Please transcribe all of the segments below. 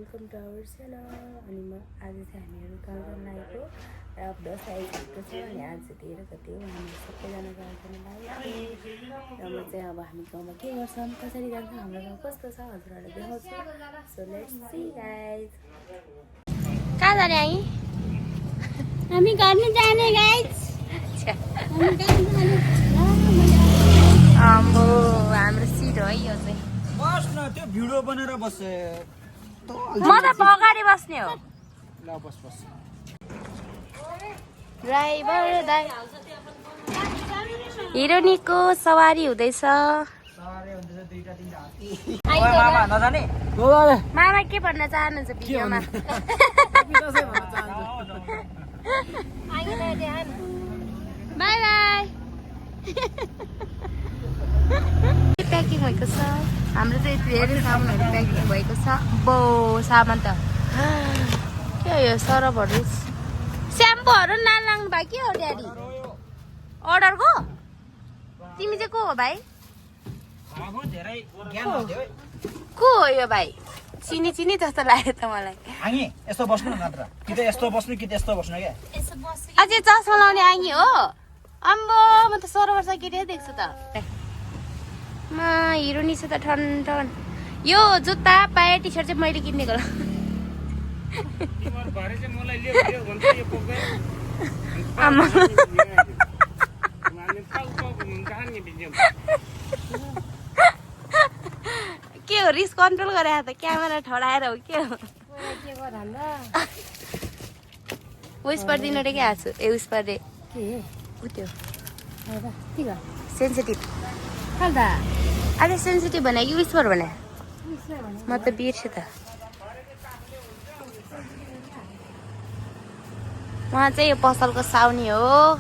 Welcome to our channel. अनि म आज चाहिँ हामीहरू गाउँ जान लागेको र अब 10 आइसकेको छ अनि आज चाहिँ 13 गते हो। हामी सबैजना गाउँ जान लागेको र म चाहिँ अब हामी गाउँमा के गर्छौँ कसरी जान्छौँ हाम्रो गाउँ कस्तो छ हजुरहरूलाई देखाउँछु। So let's see guys. कहाँ जाने हामी घरमा जाने गाइज। हाम्रो सिट हो है यो चाहिँ। बस्न त्यो भिडियो बनेर बसे म त अगाडि बस्ने हो। ल बस बस ड्राइभर दाइ हिरोनीको सवारी हुँदैछ। मामा नजाने मामा के भन्न चाहनुहुन्छ भिडियोमा? By by. प्याकिङ भएको छ हाम्रो चाहिँ धेरै सामानहरू प्याकिङ भएको छ। बो सामान त के हो यो सरबहरू स्याम्पूहरू नलाग्नु भयो के हो ड्याडी? अर्डरको तिमी चाहिँ को हो भाइ? को हो यो भाइ? चिनी चिनी जस्तो लाग्यो त मलाई। हामी यस्तो बस्नु न मात्र कि त यस्तो बस्नु कि त यस्तो बस्नु क्या अझै चस्मा लाउने आँगी हो। अम्बो म त 16 वर्ष केटी देख्छु त। हिरोनी छ त ठन ठन। यो जुत्ता पाए टी सर्ट चाहिँ मैले किनेको ल। के हो रिस कन्ट्रोल गरे त क्यामेरा ठडाएर हो के हो? विस्पर दिनु रे के आछु ए विस्पर रे के उठ्यो सेन्सिटिभ खाल्दा अझै सेन्सिटिभ भने कि विस्पर भने म त बिर्सेँ त। उहाँ चाहिँ यो पसलको साउनी हो।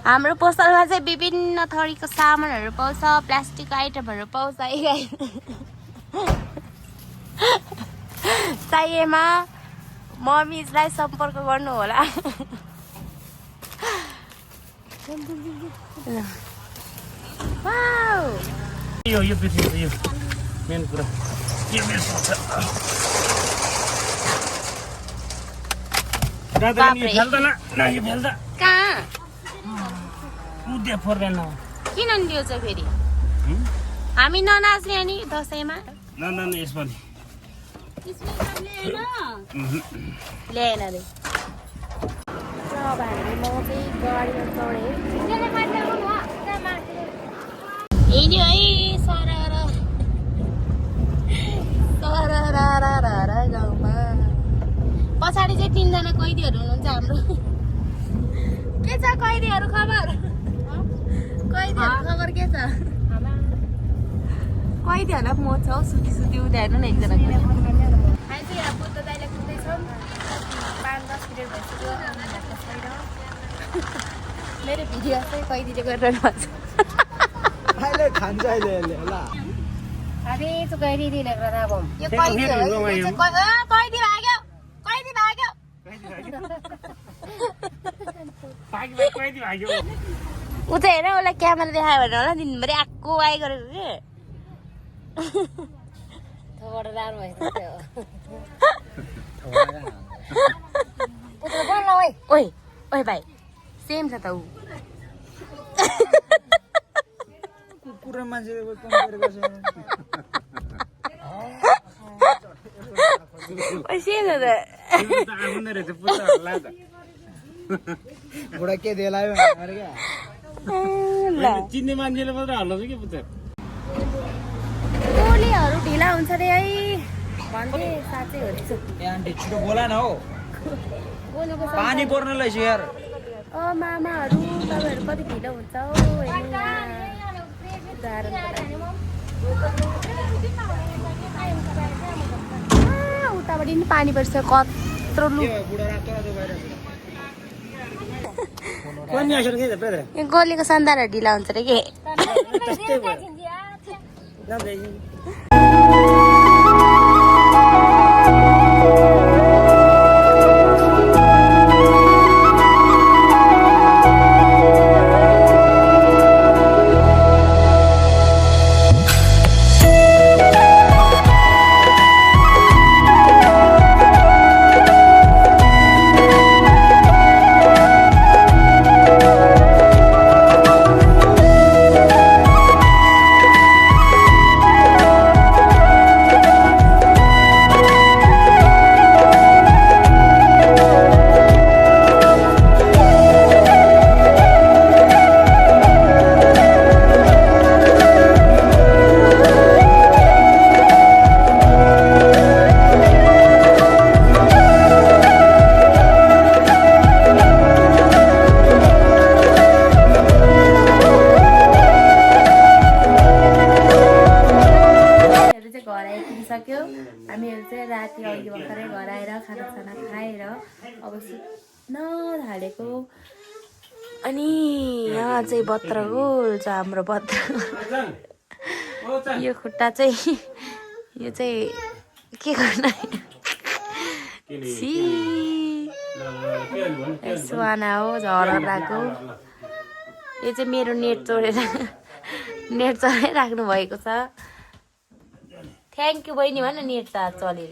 हाम्रो पसलमा चाहिँ विभिन्न थरीको सामानहरू पाउँछ, प्लास्टिक आइटमहरू पाउँछ। चाहिएमा मम्मीलाई सम्पर्क गर्नु होला। यो बिर्सिन्छ यो मेन कुरा यो बिर्सिन्छ। दादा नि फेल्दैन न यो फेल्दा कहाँ कुदे फोर्दैन किन नि त्यो चाहिँ फेरि हामी ननाच्ने अनि दसैँमा न यसपालि ल्याएन रे। अब हामी म चाहिँ गाडीमा चढेँ हिँड्यो है सरर गाउँमा। पछाडि चाहिँ 3 जना कैदीहरू हुनुहुन्छ हाम्रो। के छ कैदीहरू खबर? कैदीहरू खबर के छ? कैदीहरूलाई म छ सुती उता हेर्नु न एकजना। हामी चाहिँ यहाँ बुद्ध दाइले कुद्दैछौँ। 5-10 मिनट भइसक्यो छैन। मेरो भिडियो चाहिँ कैदीले गरिरहनु भएको छ। अहिले खान्छ अहिले ल अरे त्यो कैदीले गर्दा अब यो कैदी हो कैदी भाग्यो कैदी भाग्यो उ चाहिँ हेर उसलाई क्यामेरा देखायो भने होला दिनभरि आक्को आइ गरेको के ओइ ओइ भाइ सेम छ त ऊ पुरा मान्छेले कम्पेयर गर्छ। सेम छ त बुढा के देलायो अरे क्या चिन्ने मान्छेले मात्र हल्लाउँछ कि पुत्र गोलीहरू ढिला हुन्छ रे है भन्दै साँच्चै हो रहेछ। ए आन्टी छिटो बोला न हो पानी पर्न रहेछ यार। मामाहरू तपाईँहरू कति ढिलो हुन्छ हौ हेर्नु यहाँ उतापट्टि नि पानी पर्छ कत्रो लु। यो गोलीको सन्तानहरू ढिला हुन्छ रे के घर आइपुगिसक्यो हामीहरू चाहिँ राति अघि भर्खरै घर आएर खानासाना खाएर अब सुत्न थालेको अनि यहाँ चाहिँ बत्रगोल छ हाम्रो बत्र यो खुट्टा चाहिँ यो चाहिँ के गर्नु सुहाना हो झरनाको यो चाहिँ मेरो नेट चोरेर राख्नु भएको छ थ्याङ्क यू बहिनी भन नेट त चल्यो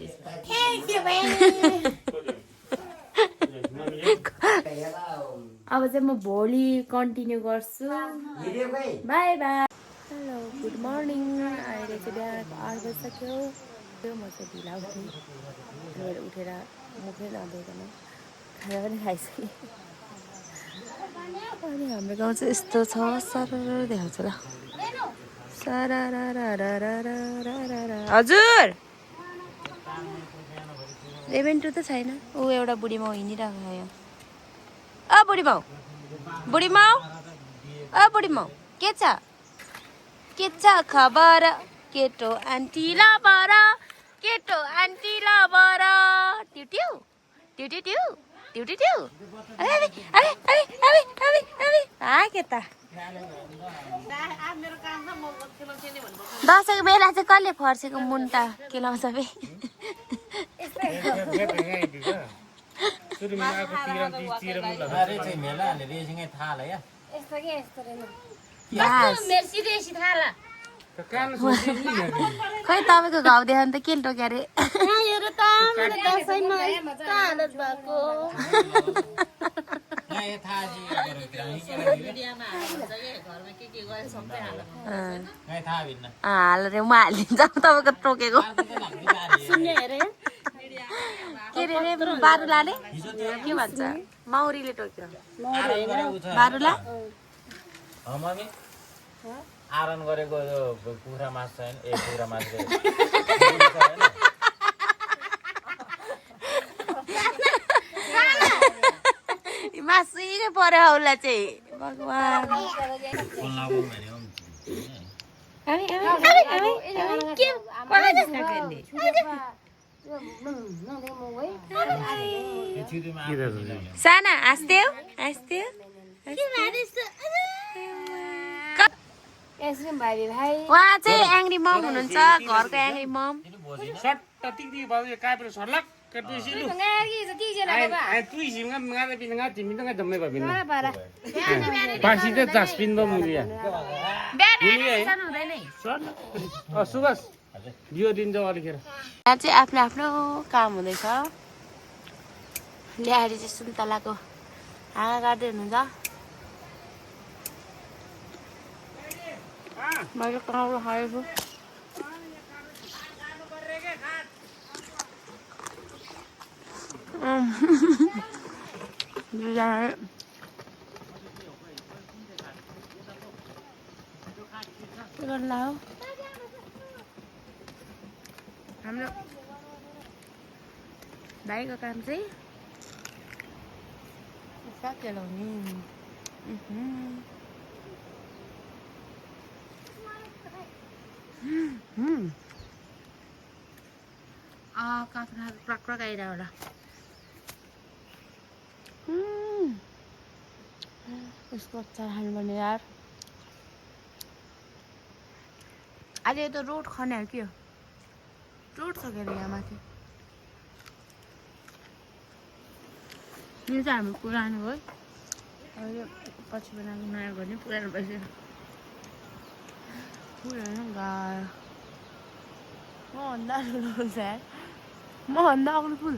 अब चाहिँ म भोलि कन्टिन्यू गर्छु by bye hello good morning अहिले चाहिँ बिहानको 8 बजिसक्यो म चाहिँ ढिला उठेँ मेरो उठेर मुखै नधोइकन खाना पनि खाइसकेँ अनि हाम्रो गाउँ चाहिँ यस्तो छ सरर देखाउँछ ल हजुर 11 to त छैन ऊ एउटा बुढी माउ हिँडिरहेको यहाँ बुढी माउ के छ खबर केटो आन्टी लबर ट्यु के त दसैँको बेला चाहिँ कसले फर्सेको मुन्टा केलाउँछ बे खै तपाईँको घाउ देखाउनु त के टोक्यो अरे हालेर म हालिदिन्छ तपाईँको टोकेको के अरे बारुलाले के भन्छ माउरीले टोक्यो बारुला आरन गरेको कुखुरा मासु छैन कुखुरा मासु मासुकै पर्यो होला चाहिँ भगवान साना हाँस्थ्यौ उहाँ चाहिँ एङ्ग्री मम हुनुहुन्छ घरको एङ्ग्री मम यहाँ चाहिँ आफ्नो आफ्नो काम हुँदैछ ल्याएर चाहिँ सुन्तलाको हाँगा गर्दै हुनुहुन्छ मैले काउलो खाएको के गर्नु हो हाम्रो भाइको काम चाहिँ केलाउने काँक्रा प्रक्रक आइरह होला यसको अचार खानुपर्ने यार अहिले त रोड खने हो के हो रोड छ के अरे यहाँ माथि यो चाहिँ हाम्रो पुरानो हो अहिले पछि बनाएको नयाँ गर्ने पुरानो भइसक्यो पुरानो गाह्रो मभन्दा ठुलो फुल छ यार मभन्दा अग्लो फुल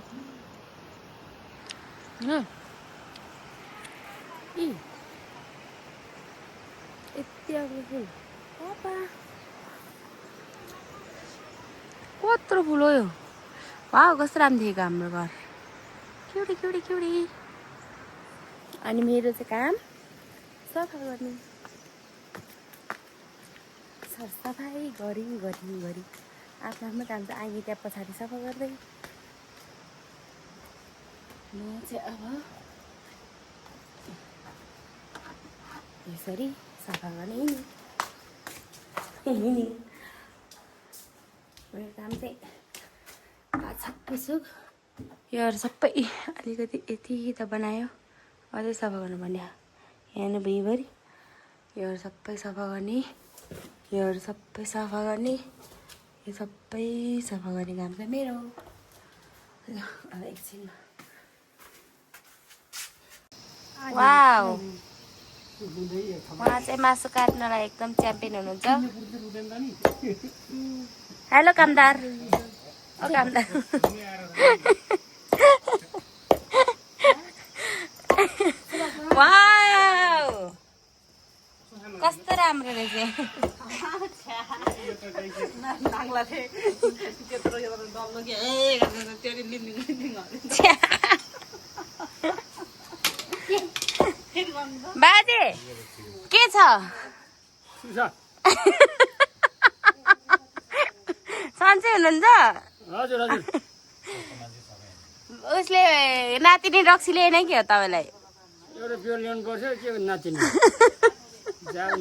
यति अग्लो फुल कत्रो फुल हो यो वा कस्तो राम्रो देखेको हाम्रो घर क्युटी अनि मेरो चाहिँ काम सफा गर्ने सरसफाइ गरी आफ्नो आफ्नो काम चाहिँ आगे त्यहाँ पछाडि सफा गर्दै म चाहिँ अब यसरी सफा गर्ने नि मेरो काम चाहिँ छक्केछु योहरू सबै अलिकति यति त बनायो अझै सफा गर्नु पर्ने यहाँ भुइँभरि योहरू सबै सफा गर्ने योहरू सबै सफा गर्ने यो सबै सफा गर्ने काम चाहिँ मेरो अब एकछिनमा वाउ उहाँ चाहिँ मासु काट्नलाई एकदम च्याम्पियन हुनुहुन्छ हेलो कामदार ओ कामदार वाउ कस्तो राम्रो रहेछ बाजे के छ सन्चै हुनुहुन्छ हजुर हजुर उसले नातिनी रक्सी ल्याएन कि हो तपाईँलाई एउटा बियर ल्याउनु पर्छ के नातिनी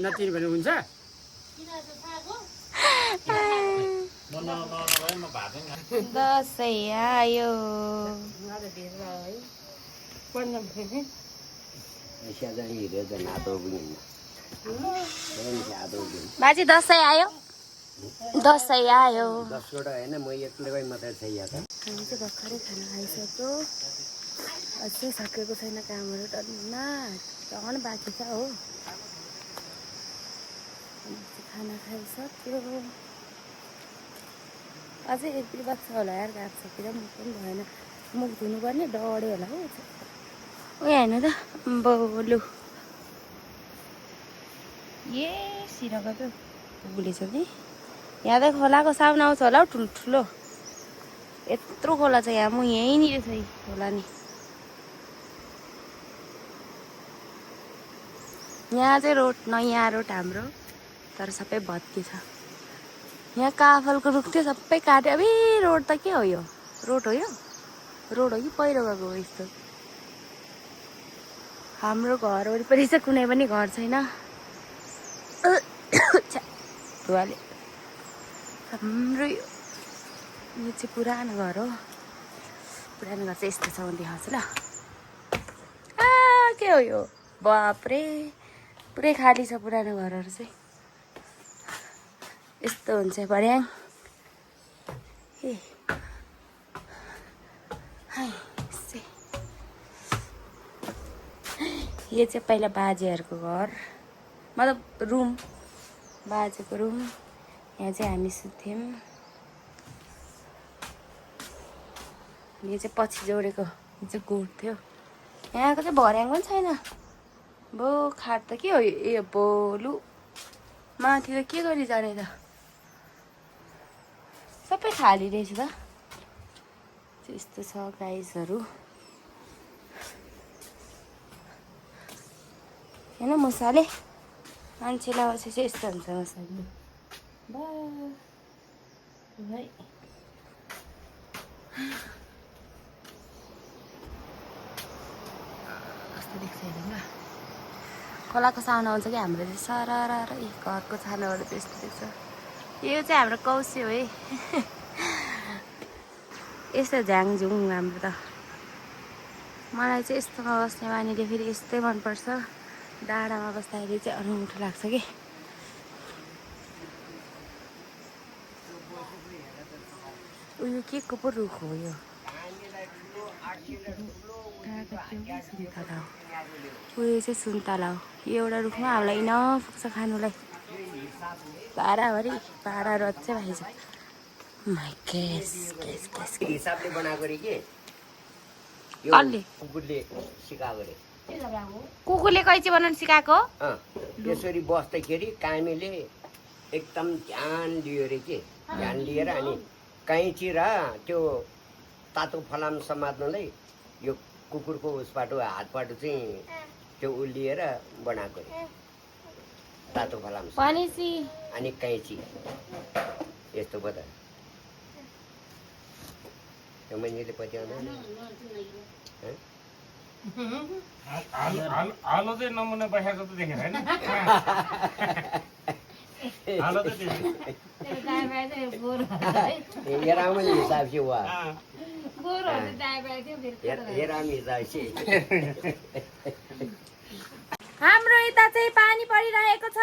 नातिनी भने हुन्छ दसैँ आयो बाजे दसैँ आयो दसैँ आयो 10 वटा होइन म एक्लै मात्रै छ यहाँ त हामी चाहिँ भर्खरै खाना खाइसक्यो अझै सकेको छैन कामहरू झन् बाँकी छ हो खाना खाइसक्यो अझै एक दुई बज्छ होला यार गएको सकेर मुख पनि भएन मुख धुनुपर्ने डढ्यो होला हो उयो होइन त बोलु ए सिरको पो भुलेछ नि यहाँ त खोलाको साउन आउँछ होला हौ ठुल्ठुलो यत्रो खोला छ यहाँ म यहीँनिर छ खोला नि यहाँ चाहिँ रोड नयाँ रोड हाम्रो तर सबै भत्की छ यहाँ काफलको रुख थियो सबै काट्यो अब रोड त के हो यो रोड हो यो रोड हो कि पहिरो गएको हो यस्तो हाम्रो घर वरिपरि चाहिँ कुनै पनि घर छैन धुवाले हाम्रो यो चाहिँ पुरानो घर हो पुरानो घर चाहिँ यस्तो छ भने देखाउँछु ल के हो यो बाफ्रे पुरै खाली छ पुरानो घरहरू चाहिँ यस्तो हुन्छ बढ्याङ ए यो चाहिँ पहिला बाजेहरूको घर मतलब रुम बाजेको रुम यहाँ चाहिँ हामी सुत्थ्यौँ यो चाहिँ पछि जोडेको यो चाहिँ गोठ थियो यहाँको चाहिँ भर्याङ पनि छैन बो खाट त के हो यो बोलु माथि त के गरी जाने त सबै खाली रहेछ त यस्तो छ गाइसहरू होइन मुसाले मान्छे लगाएपछि चाहिँ यस्तो हुन्छ मुसाले भाइ कस्तो देख्छ हेरौँ ल खोलाको साउन आउँछ कि हाम्रो चाहिँ सरर घरको छानाहरू चाहिँ यस्तो देख्छ यो चाहिँ हाम्रो कौसी हो है यस्तो झ्याङझुङ हाम्रो त मलाई चाहिँ यस्तोमा बस्ने बानीले फेरि यस्तै मनपर्छ डाँडामा बस्दाखेरि चाहिँ अनौठो लाग्छ कि उयो के को पो रुख हो यो सुन्तला हो उयो चाहिँ सुन्तला हो यो एउटा रुखमा हामीलाई इनफ पुग्छ खानुलाई भाडाभरि भाडाहरू अझै भाइछ हिसाबले बनाएको रे के कसले कुकुरले सिकाएको रे कुकुरले कैँची बनाउनु सिकाएको त्यसरी बस्दाखेरि कामीले एकदम ध्यान लियो रे के ध्यान लिएर अनि कैँची र त्यो तातो फलाम समात्नलाई यो कुकुरको उसबाट हातबाट चाहिँ त्यो उलिएर बनाएको रे तातो फलाम अनि कैँची यस्तो बता त्यो मैले पत्याउँदैन आलो चाहिँ नमुना बसेको त देखेर होइन आलो त ये राम हिसाब से हुआ हाँ। ये राम हिसाब से हाम्रो यता चाहिँ पानी परिरहेको छ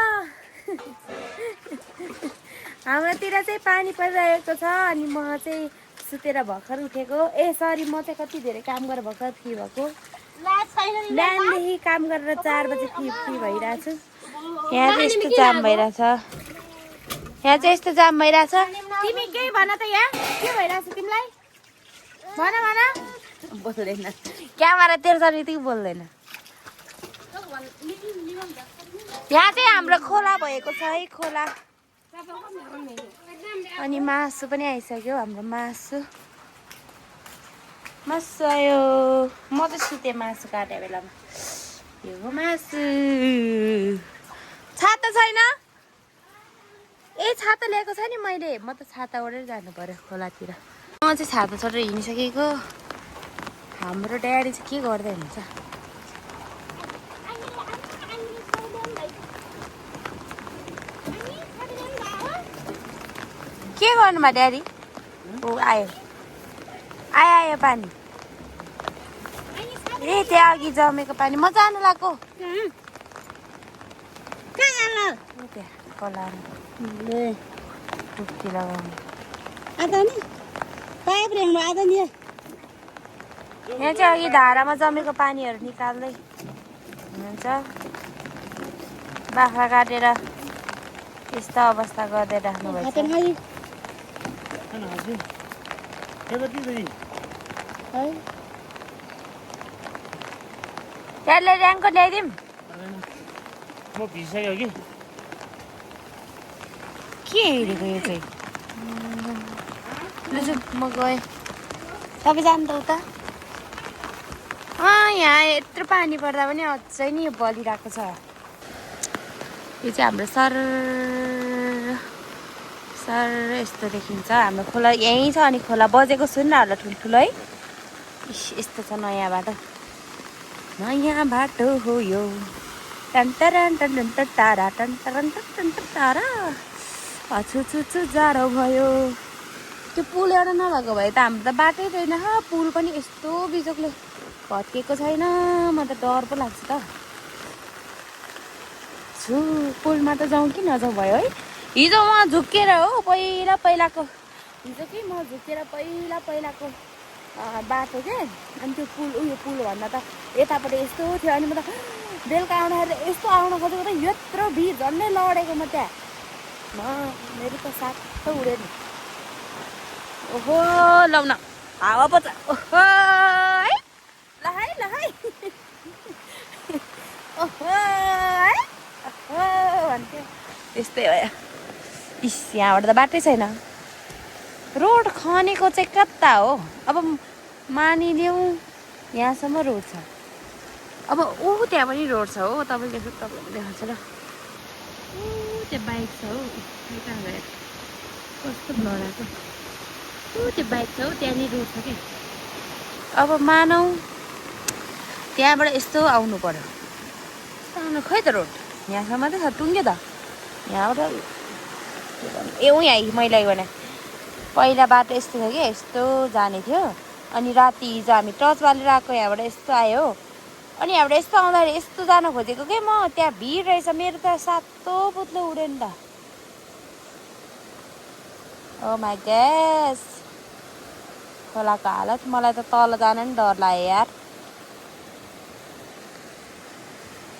हाम्रोतिर चाहिँ पानी परिरहेको छ अनि म चाहिँ सुतेर भर्खर उठेको सरी म चाहिँ कति धेरै काम गरेर भर्खर फ्री भएको बिहानदेखि काम गरेर 4 बजे फ्री भइरहेको छु यहाँ चाहिँ यस्तो जाम भइरहेछ तिमी केही भन त यहाँ के भइरहेछ तिमीलाई भन बोल्दैन क्यामेरा तेरो छ यति बोल्दैन यहाँ चाहिँ हाम्रो खोला भएको छ है खोला अनि मासु पनि आइसक्यो हाम्रो मासु आयो म त सुतेँ मासु काटे बेलामा यो हो मासु छाता छैन छाता ल्याएको छ नि मैले म त छाता ओढेर जानु पर्यो खोलातिर म चाहिँ छाता चढेर हिँडिसकेको हाम्रो ड्याडी चाहिँ के गर्दै हुन्छ के गर्नुमा ड्याडी ऊ आयो पानी त्यहाँ अघि जमेको पानी म जानु लाग्यो डुब्की लगाउनु यहाँ चाहिँ अघि धारामा जमेको पानीहरू निकाल्दै हुनुहुन्छ बाख्रा काटेर यस्तो अवस्था गर्दै राख्नु भएको त्यसले ऱ्याङ्को ल्याइदिउँ म भिजिसक्यो कि के हेरेको यो चाहिँ ल जाउँ म गएँ तपाईँ जानु त उता यहाँ यत्रो पानी पर्दा पनि अझै नि बलिरहेको छ यो चाहिँ हाम्रो सर यस्तो देखिन्छ हाम्रो खोला यहीँ छ अनि खोला बजेको सुन्न होला ठुल्ठुलो है यस्तो छ नयाँ बाटो हो यो टन्टरन तारा तारा छु जाडो भयो त्यो पुल एउटा नभएको भए त हाम्रो त बाटै छैन पुल पनि यस्तो बिजोकले भत्किएको छैन म त डर पो लाग्छ त पुलमा त जाउँ कि नजाउँ भयो है हिजो म झुक्केर हो पहिलाको हिजो कि म झुक्केर पहिलाको बाटो के अनि त्यो पुल भन्दा त यतापट्टि यस्तो थियो अनि म त बेलुका आउँदाखेरि यस्तो आउन खोजेको त यत्रो भिड झन्डै लडेको म त्यहाँ मेरो त साथ त उड्यो नि ओहो लौ न हावा पो ओहो है ल है ओहो है भन्थ्यो त्यस्तै भयो यहाँबाट त बाटै छैन रोड खनेको चाहिँ कता हो अब मानिलिउँ यहाँसम्म रोड छ अब त्यहाँ पनि रोड छ हो तपाईँले देखाउँछ ल त्यो बाइक छ हो कहाँ गएर कस्तो लडाएको त्यो बाइक छ हो त्यहाँनिर रोड छ कि अब मानौ त्यहाँबाट यस्तो आउनु पर्यो खै त रोड यहाँसम्म त छ टुङ्ग्यो त यहाँबाट यहाँ मैले भने पहिला बाटो यस्तो थियो कि यस्तो जाने थियो अनि राति हिजो हामी टर्च बालेर आएको यहाँबाट यस्तो आयो अनि यहाँबाट यस्तो आउँदाखेरि यस्तो जान खोजेको के म त्यहाँ भिड रहेछ मेरो त सातो पुत्लो उड्यो नि त ओ माई ग्यास खोलाको हालत मलाई त तल जान नि डर लाग्यो यार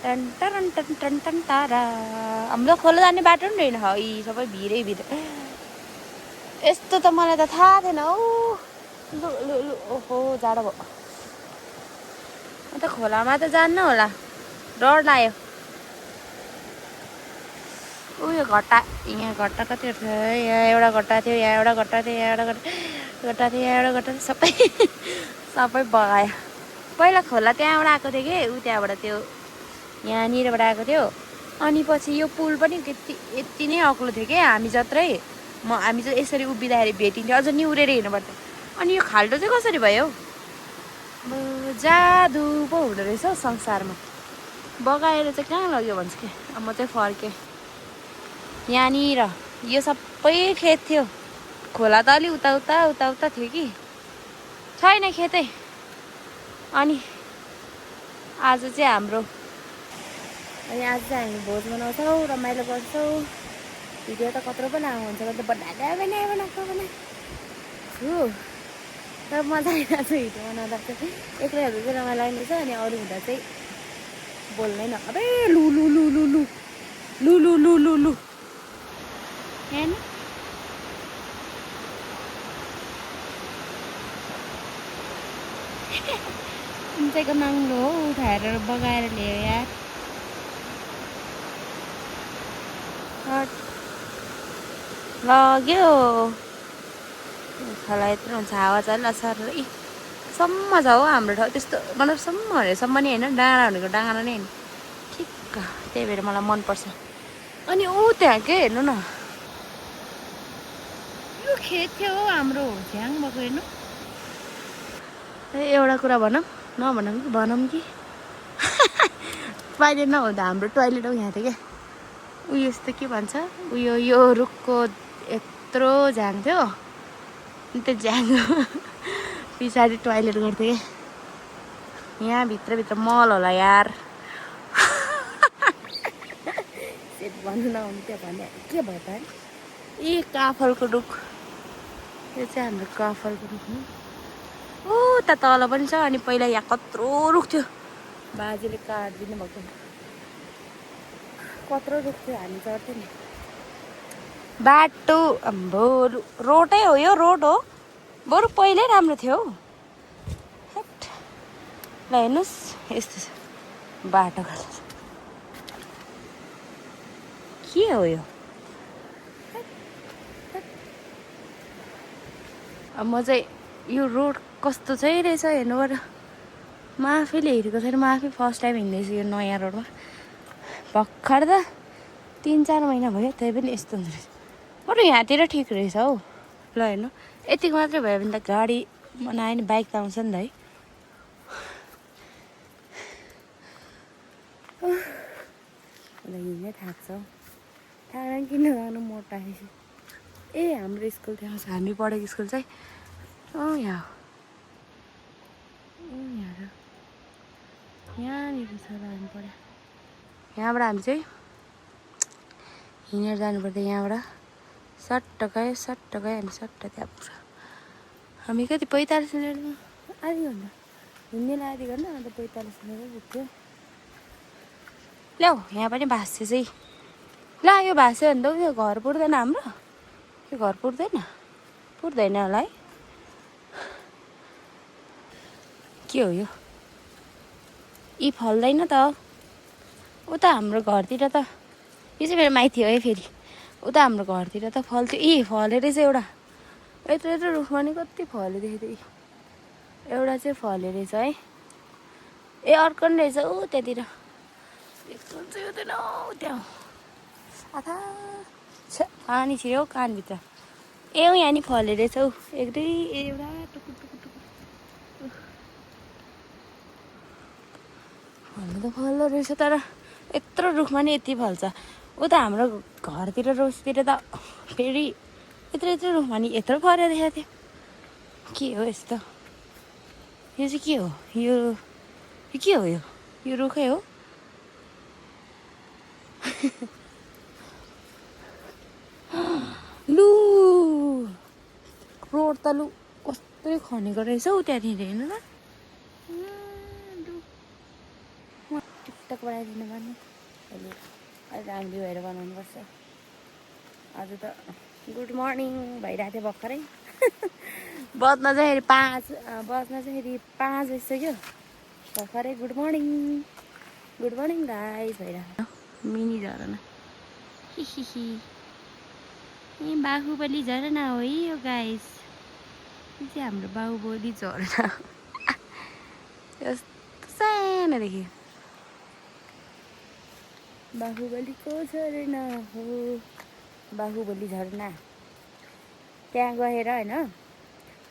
टन तारा हाम्रो खोला जाने बाटो पनि रहेन यी सबै भिरै यस्तो त मलाई त थाहा थिएन हौ लु ओहो जाडो भयो म त खोलामा त जान्न होला डर लाग्यो उयो घट्टा यहाँ घट्टा कतिवटा थियो यहाँ एउटा घट्टा थियो यहाँ एउटा घट्टा थियो यहाँ एउटा घट्टा थियो यहाँ एउटा घट्टा थियो सबै बगायो पहिला खोला त्यहाँबाट आएको थियो कि त्यहाँबाट त्यो यहाँनिरबाट आएको थियो अनि पछि यो पुल पनि यति नै अग्लो थियो कि हामी जत्रै हामी चाहिँ यसरी उभिँदाखेरि भेटिन्थ्यो अझ निहुरेर हिँड्नुपर्थ्यो अनि यो खाल्डो चाहिँ कसरी भयो जादु पो हुँदो रहेछ हौ संसारमा बगाएर चाहिँ कहाँ लग्यो भन्छ कि अब म चाहिँ फर्केँ यहाँनिर यो सबै खेत थियो। खोला त अलि उता उता उता उता थियो कि छैन खेतै। अनि आज चाहिँ हाम्रो अनि आज चाहिँ हामी भोज बनाउँछौँ, रमाइलो गर्छौँ। भिडियो त कत्रो पो लामो हुन्छ भने त बनाएको छु। तर मजा आइरहेको छ भिडियो बनाउँदा चाहिँ। एक्लैहरू चाहिँ रमाइलो लाग्नेछ अनि अरू हुँदा चाहिँ बोल्नै न। अबे लु लु लु लु लु लु लु लु लु लु हेर्नु कुनचाहिँको नाङ्लो हो उठाएर बगाएर ल्यायो यार। लग्यो खोला यत्रो हुन्छ, हावा चल्ला सरै सम्म छ हो हाम्रो ठाउँ। त्यस्तो मतलब सम्म भनेसम्म नि होइन, डाँडा भनेको डाँडा नै होइन, ठिक्क। त्यही भएर मलाई मनपर्छ। अनि ऊ त्यहाँ के हेर्नु न, यो खेत थियो हो हाम्रो, झ्याङ भएको हेर्नु। एउटा कुरा भनौँ भनौँ कि टोइलेट नहुँदा हाम्रो टोइलेट हो यहाँ थियो क्या। उयो यस्तो के भन्छ, उयो यो रुखको यत्रो झ्याङ थियो। अनि त्यो झ्याङ पछाडि टोइलेट गर्थ्यो क्या। यहाँ भित्रभित्र मल होला यार। भन्नु नहुन्थ्यो भने के भयो त। ए काफलको रुख, यो चाहिँ हाम्रो काफलको रुख हो। ओ त तल पनि छ। अनि पहिला यहाँ कत्रो रुख थियो, बाजेले काटिदिनु भएको। कत्रो रुख थियो, हामी चढ्थ्यो नि। बाटो अम्बो रोडै हो यो, रोड हो। बरु पहिल्यै राम्रो थियो हौ। ल हेर्नुहोस् यस्तो छ बाटो। के हो यो? अब म चाहिँ यो रोड कस्तो चाहिँ रहेछ हेर्नुबाट म आफैले हेरेको छैन। म आफै फर्स्ट टाइम हिँड्दैछु यो नयाँ रोडमा। भर्खर त 3-4 महिना भयो, त्यही पनि यस्तो हुँदो रहेछ। बरु यहाँतिर ठिक रहेछ हौ। ल हेर्नु यतिको मात्रै भयो भने त गाडी बनायो नि, बाइक त आउँछ नि त है। हिँड्नै थाक्छ, थाक्दैन किन जानु, मोटा आएछु। ए हाम्रो स्कुल त्यहाँ छ, हामी पढेको स्कुल चाहिँ यहाँ यहाँनिर छ र हामी पढ्यो। यहाँबाट हामी चाहिँ हिँडेर जानुपर्थ्यो। यहाँबाट सट्ट गयो अनि सट्ट त्यहाँ पुग्छ। हामी कति 45 मिनटमा, आधी घन्टा हिँड्नेलाई आधी घन्टा, अन्त 45 मिनटमा पुग्थ्यो। ल्याउ यहाँ पनि भाँच्यो चाहिँ। ला यो भाँच्यो भने त उयो घर पुर्दैन हाम्रो, यो घर पुर्दैन होला है। के हो यो? यी फल्दैन त। उता हाम्रो घरतिर त, यो चाहिँ मेरो माइती हो है फेरि। उता हाम्रो घरतिर त फल्थ्यो। ए फलेर चाहिँ एउटा यत्रो रुखमा नि कति फल्यो देखेको थियो। एउटा चाहिँ फल्यो रहेछ है। ए अर्को नि रहेछ ऊ त्यहाँतिर, देख्नु चाहिँ हुँदैन त्यहाँ आथा पानी छिर्यो कानभित्र। ए यहाँ नि फल्यो रहेछ हौ, एउटा टुकुर फल्नु त फल्दो रहेछ। तर यत्रो रुखमा नि यति फल्छ। उता हाम्रो घरतिर रोजतिर त फेरि यत्रो रुखमा नि यत्रो फल्यो देखाएको थियो। के हो यस्तो? यो चाहिँ के हो? यो के हो? यो रुखै हो? लु रोड त लु कस्तो खनेको रहेछ हौ त्यहाँनिर, हेर्नु न। टिकटक बनाइदिनु पर्ने अहिले, राम्ररी भएर बनाउनुपर्छ। आज त गुड मर्निङ भइरहेको थियो भर्खरै। बज्न चाहिँ फेरि 5 बजिसक्यो। भर्खरै गुड मर्निङ गाइस भइरहेको। मिनी झरना हिहिहि, ए बाहुबली झरना हो यो गाइस। यो चाहिँ हाम्रो बाहुबली झरना। यस्तो सानोदेखि बाहुबलीको झरना हो, बाहुबली झरना। त्यहाँ गएर होइन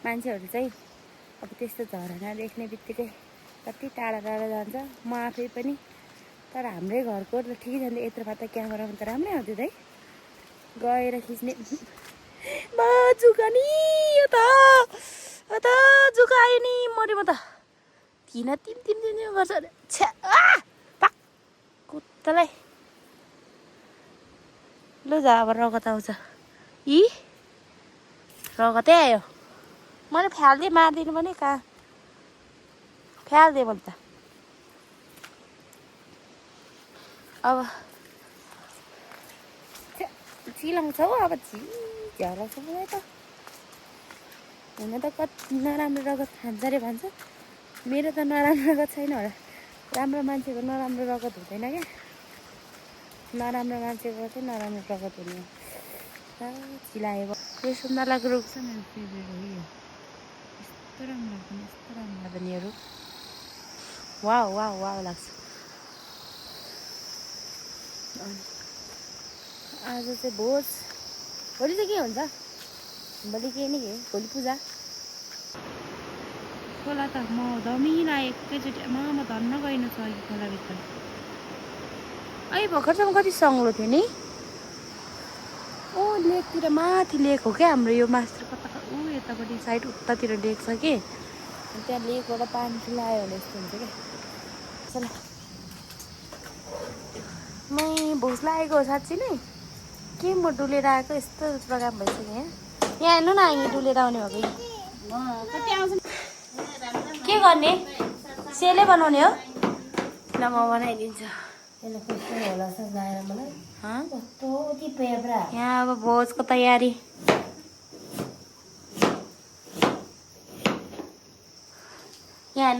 मान्छेहरू चाहिँ अब त्यस्तो झरना देख्ने बित्तिकै कति टाढा जान्छ। म आफै पनि। तर हाम्रै घरको ठिकै छ नि, यत्रो मात्र क्यामेरामा त राम्रै आउँथ्यो है। गएर खिच्ने जुका नि यो त जुका आयो नि मऱ्यो म त किन तिम गर्छ छ्या पाक कुत्तालाई लु जा अब रगत आउँछ यी रगतै आयो मैले फ्याल्दिएँ मारिदिनु पनि कहाँ फ्याल्दिएँ मैले त अब चिलाउँछ हौ अब झ्यालाउँछ मलाई त हुन त कति नराम्रो रगत खान्छ अरे भन्छ मेरो त नराम्रो रगत छैन होला राम्रो मान्छेको नराम्रो रगत हुँदैन क्या नराम्रो मान्छेको चाहिँ नराम्रो रगत हुने चिलायो यो सुन्दरलाको रुख छ मेरो फेभरेट हो यो यस्तो राम्रो लाग्दैन यो रुख वाउ वाउ वाउ लाग्छ आज चाहिँ भोज भोलि चाहिँ के हुन्छ भोलि के नि के भोलि पूजा खोला त म दमिला एकैचोटि म धन्न गइनु छ अघि खोलाभित्र अहिले भर्खरसम्म कति सङ्लो थियो नि ओ लेकतिर माथि लेक हो क्या हाम्रो यो मास्टर कता ऊ यतापट्टि साइड उतातिर लेक छ कि त्यहाँ लेकबाट पानी खुलायो भने यस्तो हुन्छ क्या चल मै भोज लागेको साँच्ची नै के म डुलेर आएको यस्तो प्रोग्राम भइसक्यो यहाँ हेर्नु न हामी डुलेर आउने भएको के गर्ने सेलै बनाउने हो ल म बनाइदिन्छु यहाँ अब भोजको तयारी यहाँ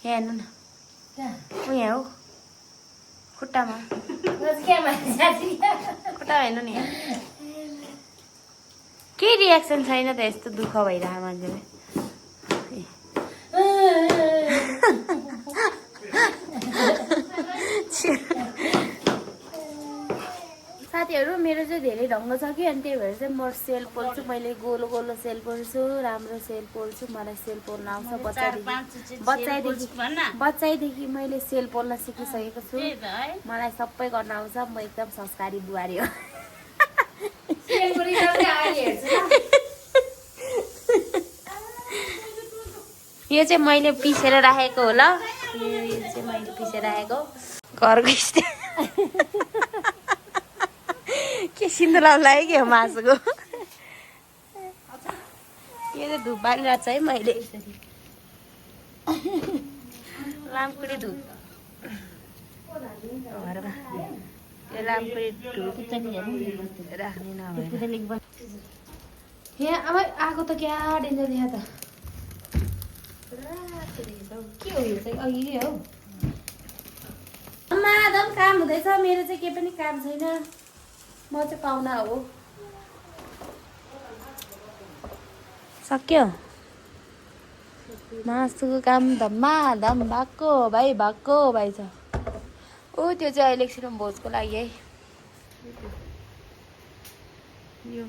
हेर्नु न यहाँ हो खुट्टामा खुट्टा हेर्नु नि के रियाक्सन छैन त यस्तो दुःख भइरहेको मान्छेले साथीहरू मेरो चाहिँ धेरै ढङ्ग छ कि अनि त्यही भएर चाहिँ म सेल पोल्छु मैले गोलो गोलो सेल पोल्छु राम्रो सेल पोल्छु मलाई सेल पोल्न आउँछ बच्चाइदेखि मैले सेल पोल्न सिकिसकेको छु मलाई सबै गर्न आउँछ म एकदम संस्कारी बुहारी हो यो चाहिँ मैले पिसेर राखेको हो ल यो चाहिँ मैले पिसेर राखेको घरको के सिन्दुर लाग्यो कि हो मासुको यो चाहिँ धुप बालिरहेको छ है मैले लामखुट्टे धुप घरमा यो लामखुट्टे धुप राख्ने नभएर यहाँ अब आएको त क्या डेन्जर देखा त के हो यो चाहिँ अघि हौ माधव काम हुँदैछ मेरो चाहिँ केही पनि काम छैन म चाहिँ पाहुना हो सक्यो मासुको काम धम्माधम भएको भाइ छ ओ त्यो चाहिँ अहिले एकछिन भोजको लागि है यो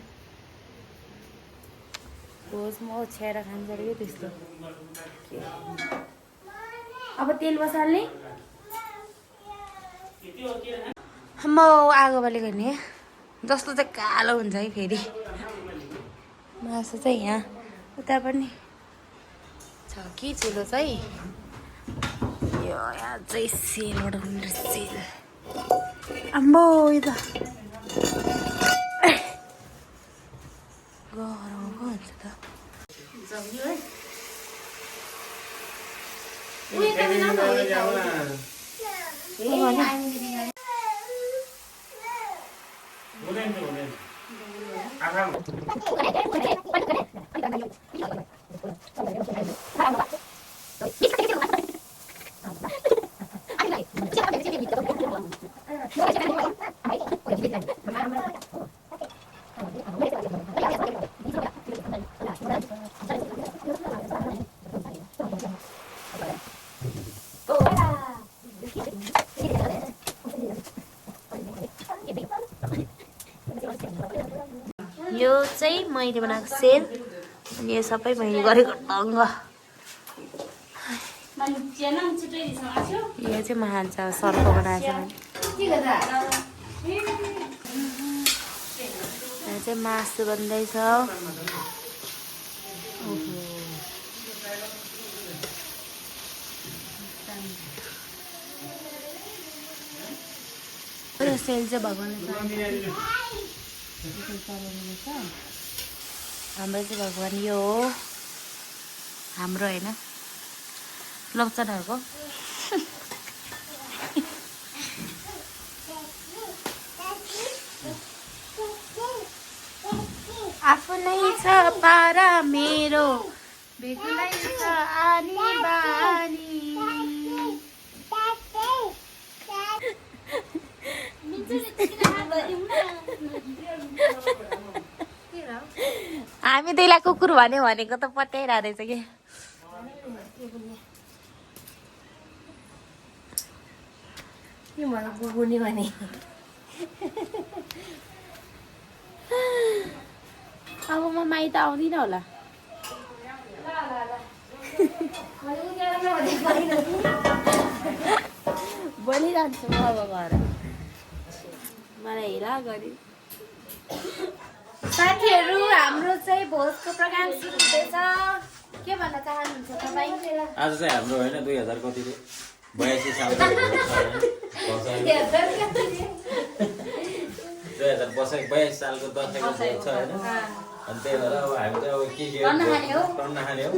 भोज म ओछ्याएर खान्छ अरे त्यस्तो अब तेल बसाल्ने म आगो बालेको नि जस्तो चाहिँ कालो हुन्छ है फेरि मासु चाहिँ यहाँ उता पनि छ कि चुलो चाहिँ यो यहाँ चाहिँ सेलबाट हुने सेल आम्बो यो त गरमको हुन्छ त यो चाहिँ मैले बनाएको सेल अनि यो सबै मैले गरेको ढङ्ग यो चाहिँ म हाल्छ सर्फ बनाएको छ यहाँ चाहिँ मासु बन्दैछ। सेल चाहिँ भगवान्ले हाम्रो चाहिँ भगवान् यो हो, हाम्रो होइन लोकचनहरूको। आफ्नै छ पारा मेरो, बेग्लै छ आनी बानी। हामी त्यसलाई कुकुर भन्यो भनेको त पत्याइरहेको रहेछ कि। कुकुर भने अब म माइत आउँदिनँ होला। बोलिरहन्छु म अब घर। मलाई हेला गरी साथीहरू, हाम्रो चाहिँ भोजको प्रोग्राम सुरु हुँदैछ। के भन्न चाहनुहुन्छ तपाईँ? आज चाहिँ हाम्रो होइन 2000 कति 82 सालको 2082 सालको दसैँको भोज छ होइन। अनि त्यही भएर अब हामी चाहिँ अब के टन्ना खाने हो,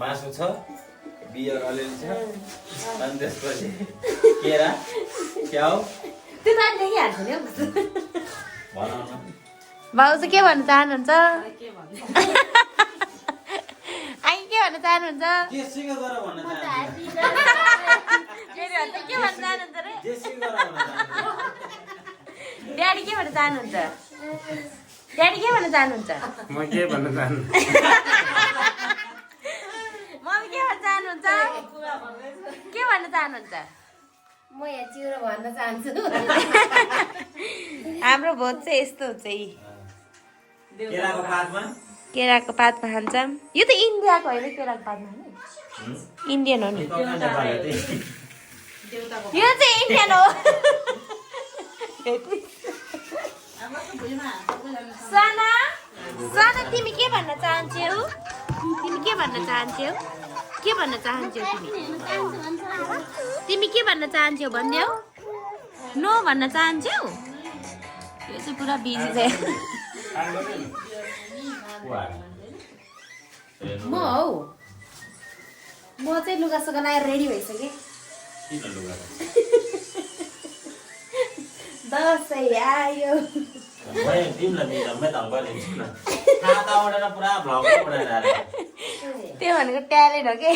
मासु छ, बियर अलिअलि छ, अनि त्यसपछि केरा स्याउ भाउजू के भन्न चाहनुहुन्छ? आइ के भन्न चाहनुहुन्छ? के सिंह गर भन्न चाहन्छु। के भन्न चाहनुहुन्छ रे? जे सिंह गर भन्न चाहन्छु। ड्याडी के भन्न चाहनुहुन्छ? ड्याडी के भन्न चाहनुहुन्छ? म के भन्न चाहन्छु। मम्मी के भन्न चाहनुहुन्छ? के भन्न चाहनुहुन्छ? म यहाँ चिउरो भन्न चाहन्छु। हाम्रो भोज चाहिँ यस्तो हुन्छ है। केराको पातमा केराको पातमा खान्छौँ। यो त इन्डियाको होइन, केराको पातमा होइन, इन्डियन हो नि। यो चाहिँ इन्डियन हो। साना साना तिमी के भन्न चाहन्छौ? तिमी के भन्न चाहन्छौ? के भन्न चाहन्छौ तिमी? तिमी के भन्न चाहन्छौ भनिदेऊ? नो भन्न चाहन्छौ? यो चाहिँ पुरा बिजी छ। म हौ, म चाहिँ लुगा सुगा लगाएर रेडी भइसकेँ। दसैँ आयो। त्यो भनेको ट्यालेन्ट हो कि।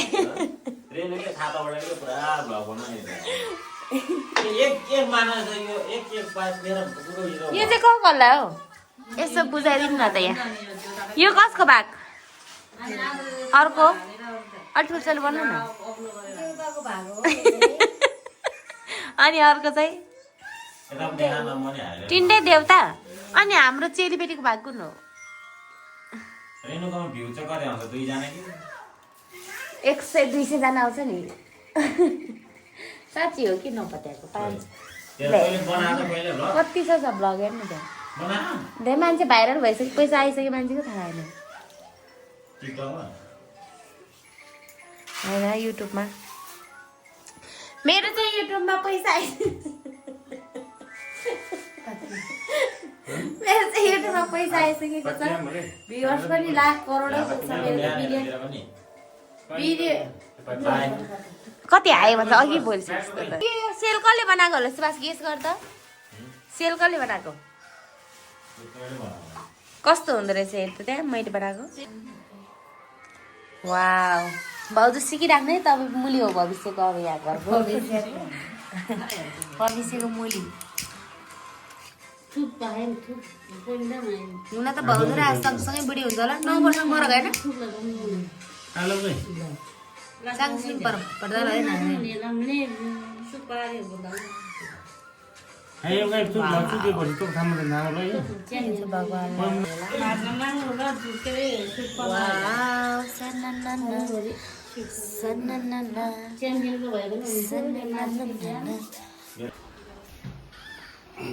यो चाहिँ कसलाई हो? यसो बुझाइदिनु न त यहाँ। यो कसको भाग? अर्को ठुल्छोले भन्नु न। अनि अर्को चाहिँ तिनटै देउता। अनि हाम्रो चेलीबेटीको भाग कुन हो? 100-200 जना आउँछ नि। साँच्ची हो कि नपत्याएको? 5 कति छ भ्लग हेर्नु त्यहाँ। धेरै मान्छे भाइरल भइसक्यो, पैसा आइसक्यो मान्छेको थाहा होइन। होइन युट्युबमा, मेरो चाहिँ युट्युबमा पैसा आइसक्यो। मेरो चाहिँ युट्युबमा पैसा आइसकेको छ। भ्युअर्स पनि लाख करोडै पुग्छ मेरो भिडियो। कति आयो भन्छ अघि बोलिसक्यो त। सेल कसले बनाएको होला सुभाष? गेस गर त। सेल कसले बनाएको? कस्तो हुँदो रहेछ हेर त त्यहाँ मैले बनाएको। वाउ, भाउजू सिकिराख्नु है, तपाईँ मुली हो भविष्यको। अब यहाँ घरको भविष्यको मुली हुन त भाउजू र सँगसँगै बुढी हुन्छ होला। 9 वर्ष मरक होइन, सँगसँगै पर्दा होइन। यो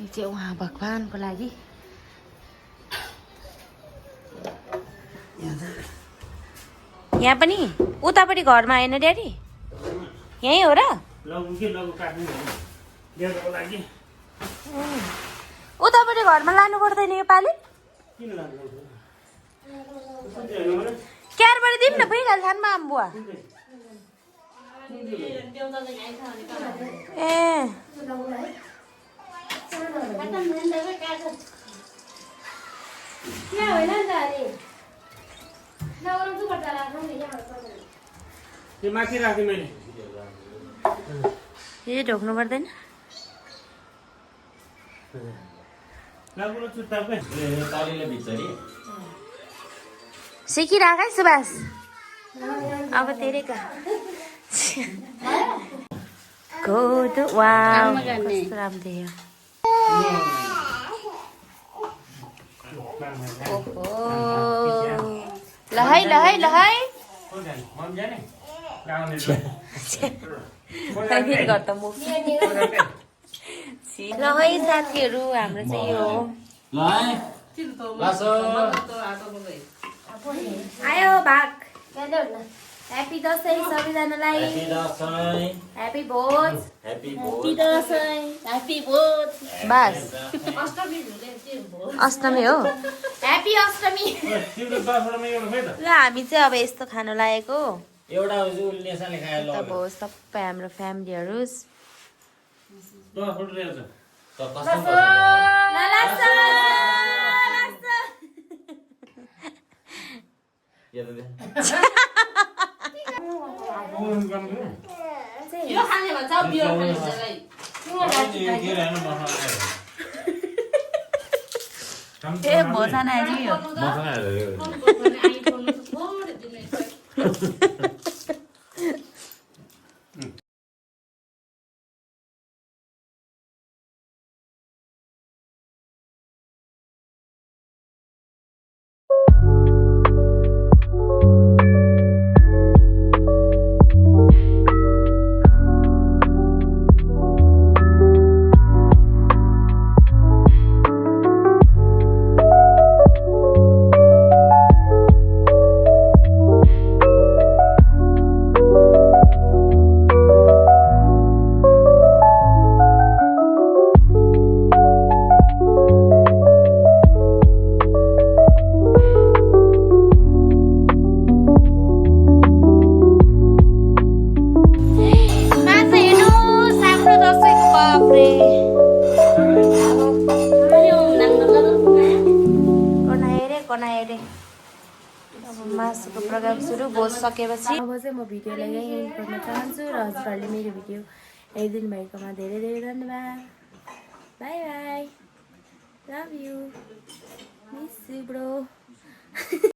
चाहिँ उहाँ भगवानको लागि यहाँ पनि उतापट्टि घरमा आएन ड्याडी यहीँ हो र उतापट्टि घरमा लानु पर्दैन यो पालि क्यारबाट दिउँ न भइहाल्छ खानमा आम्बुवा ए माथि राखेँ मैले यो ढोक्नु पर्दैन सिकिराख है सुभाष अब तेरै का कस्तो राम्रो थियो ल है फेरि घर त मुख ल है साथीहरू हाम्रो चाहिँ यो आयो भाग ह्याप्पी दसैँ सबैजनालाई ह्याप्पी भोज बस अष्टमी हो ह्याप्पी अष्टमी ल हामी चाहिँ अब यस्तो खानु लागेको अब सबै हाम्रो फ्यामिलीहरू यो खाने भन्छ बियर खाने जग्गाइ ए भोजना आइदियो मासुको प्रोग्राम सुरु भोज सकेपछि अब चाहिँ म भिडियोलाई यहीँ एन्ड गर्न चाहन्छु र हजुरहरूले मेरो भिडियो हेरिदिनु भएकोमा धेरै धेरै धन्यवाद by by love you miss you bro